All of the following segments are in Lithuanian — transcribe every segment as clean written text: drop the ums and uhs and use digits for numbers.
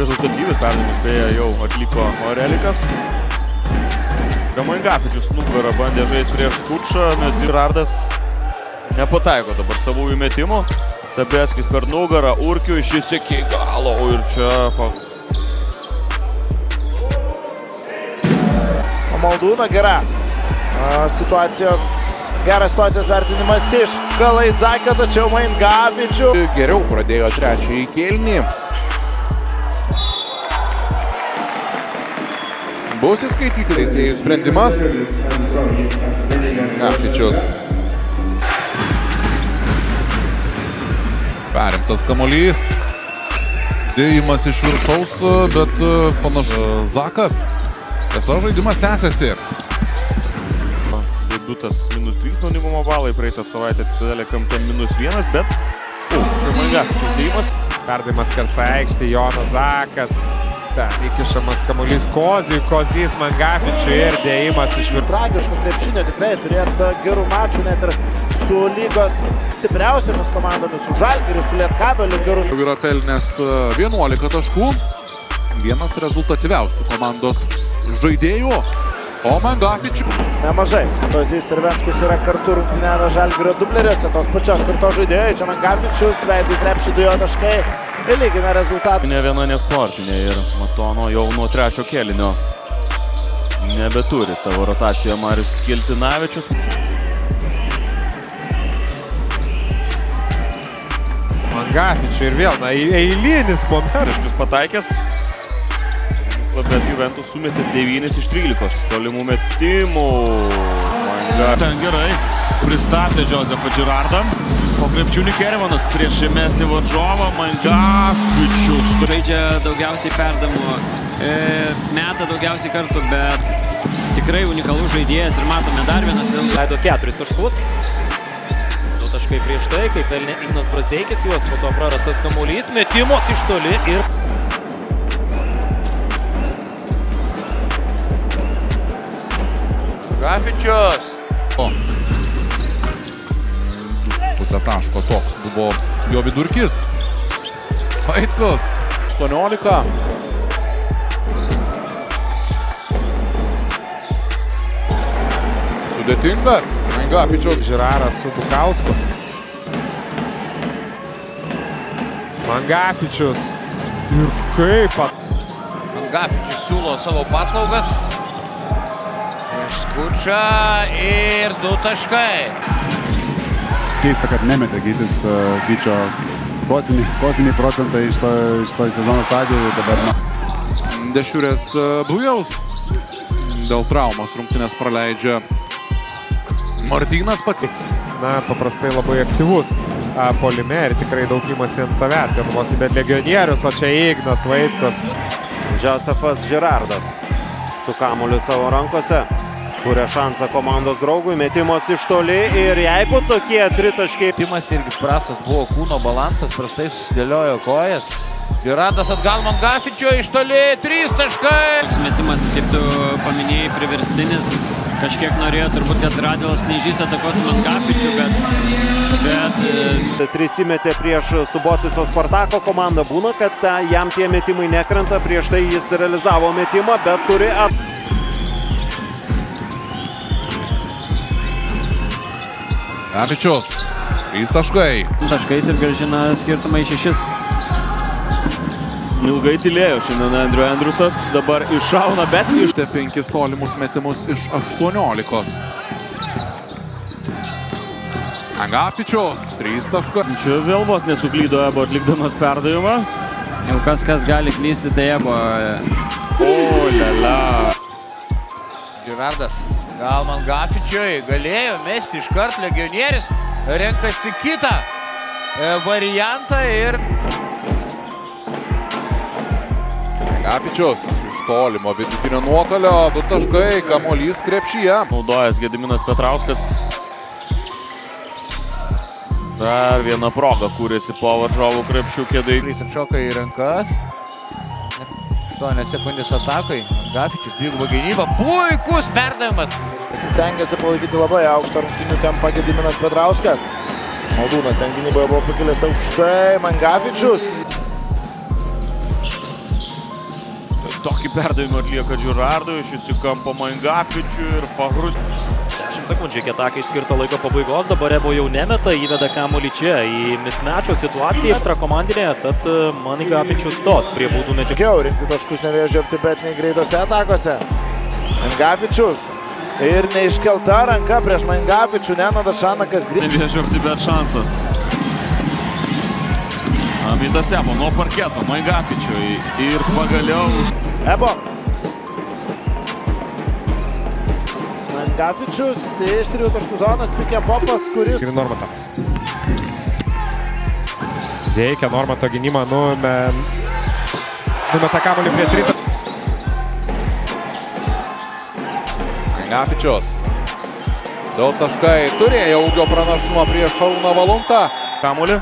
rezultatyvius perdavimus, beje, jau atliko Orelikas. Mangafičius nugarą bandė žaisti prieš Skučą, nes Girardas nepataiko dabar savųjų metimų. Sabeckis per nugarą, Urkiui šis iki galo ir čia... Maldūno geras situacijos vertinimas iš Kalaidzakio, tačiau Mangafičių geriau pradėjo trečiąjį kėlinį. Bus įskaityti teisėjų sprendimas. Mangafičius. Perimtas kamuolys. Dėjimas iš viršaus, bet panašu Zakas. Tiesa, žaidimas tęsiasi. Debiutas -3 naudingumo balai, praeitą savaitę Citadelė kampe -1, bet čia Mangafičiaus dėjimas. Perdavimas skersai aikštė, Jonas Zakas. Įkišamas kamuolys Kozijui, Kozys Mangafičiui ir dėjimas iš viršaus. Tragiško krepšinio tikrai turėtų gerų mačų, net ir su lygos stipriausiamis komandomis, su Žalgiriu, su Lietkabeliu gerus. Yra pelnęs 11 taškų, vienas rezultatyviausių komandos žaidėjų, o Mangafičių. Nemažai. Kozys ir Venskus yra kartu rungtyniavę Žalgirio dubleriuose, tos pačios kartos žaidėjai. Čia Mangafičius, veidų krepšį 2 taškai, lygina rezultatą. Ne viena nesportinė ir Matono jau nuo trečio kėlinio nebeturi savo rotacijoje Marius Kiltinavičius. Mangafičiui ir vėl, eilinis momentas. Pataikęs. Bet Juventus sumetė 9 iš 13 tolimų metimų. Ten gerai pristatė Josefą Girardą. Po krepšių Kerevanas prieš mesti varžovą. Mangafičius žaidžia daugiausiai perdavimų, meta daugiausiai kartų, bet tikrai unikalus žaidėjas ir matome dar vienas. Leido 4 taškus. 2 taškai prieš tai, kai pelnė Ignas Brazdeikis, juos po to prarastas kamuolys, metimos iš toli ir... Mangafičius. Pusę taško toks buvo jo vidurkis. Vaitkus. 18. Sudėtingas. Mangafičius. Žiraras su Bukausku. Mangafičius. Ir kaip Mangafičius siūlo savo paslaugas. Skučą ir 2 taškai. Keista, kad nemetė Gyčio kosminiai procentai iš to sezono stadijoje dabar. Dešiurės Bujaus dėl traumos rungtynės praleidžia Martynas pats. Paprastai labai aktyvus puolime ir tikrai daug imasi ant savęs. Jonavosi bet legionierius, o čia Ignas Vaitkus. Josefas Girardas su kamuoliu savo rankose. Kuria šansą komandos draugui, metimas iš toli ir jeigu tokie 3 taškai. Metimas irgi prastas buvo, kūno balansas, prastai susidėliojo kojas. Girardas atgal Mangafičiui iš toli, 3 taškai. Metimas, kaip tu paminėjai, priverstinis. Kažkiek norėjo turbūt, kad Radvilas Knyžys atakuotų Mangafičių, bet... 3 įmetė prieš Subotico Spartako komandą. Būna, kad jam tie metimai nekrenta, prieš tai jis realizavo metimą, bet turi Mangafičius. 3 taškai. Taškais ir grąžina skirtumą į 6. Ilgai tylėjo šiandien Andrius Andrusas, dabar iššauna, bet Ištė 5 tolimus metimus iš 18. Mangafičius. 3 taškai. Čia vėl vos nesuklydo Ebo atlikdamas perdavimą. Jau kas gali klysti, tai Ebo. O, lela. Girardas gal Mangafičiui galėjo mesti iškart legionierius, renkasi kitą variantą ir... Mangafičius iš tolimo vidutinio nuotolio, 2 taškai, kamuolys krepšyje. Naudojęs Gediminas Petrauskas. Dar viena proga kūrėsi po varžovų krepšių kėdai. Atšoka į rankas. 8 sekundės atakai. Mangafičius dvigubą gynybą. Puikus perdavimas. Stengiasi palaikyti labai aukštą rungtynių tempą Gediminas Petrauskas. Maldūnas ten gynyboje buvo pakilęs aukštai. Mangafičius. Tokį perdavimą atlieka Girardui, šis į kampą Mangafičiui ir Fahrutį. 10 sekundžių iki atakai skirto laiko pabaigos, dabar Ebo jau nemeta, įveda kamuolį čia į mismečio situaciją, antra komandinė, tad Mangafičius stos prie baudų metimų. Tikiau rinkti taškus Nevėžio optibetiniai greitose atakose. Mangafičius ir neiškelta ranka prieš Mangafičių, Nenadas Šanakas grįžta. Nevėžio optibet šansas. Amitas Ebo nuo parketo Mangafičiui ir pagaliau... Ebo. Mangafičius iš 3 taškų zonos pikė Popas, kuris... Ir Normato. Veikia Normato gynimą, numeta kamuolį prie 3. Mangafičius. 2 taškai. Turėjo ūgio pranašumą prieš Šarūną Valuntą. Kamuolį.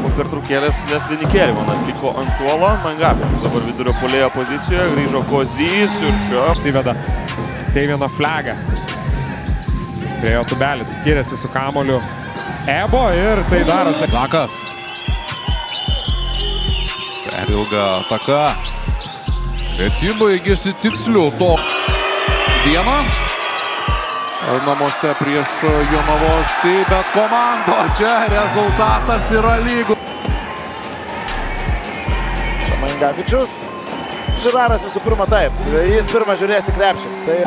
Po pertraukėlės Leslie Nikerimanas liko ant suolo. Mangafičius dabar vidurio puolėjo pozicijoje. Grįžo Kozys ir čia... Įveda Seivino flagą. Prie jo tubelis skiriasi su kamuoliu Ebo ir tai daro. Zakas. Per ilga ataka. Metimą įgėsi tiksliu to. Dieną. Namuose prieš Jonavos bet komando. Čia rezultatas yra lygus. Čia Mangafičius. Žiraras visų pirma taip. Jis pirmą žiūrės į krepšį. Tai...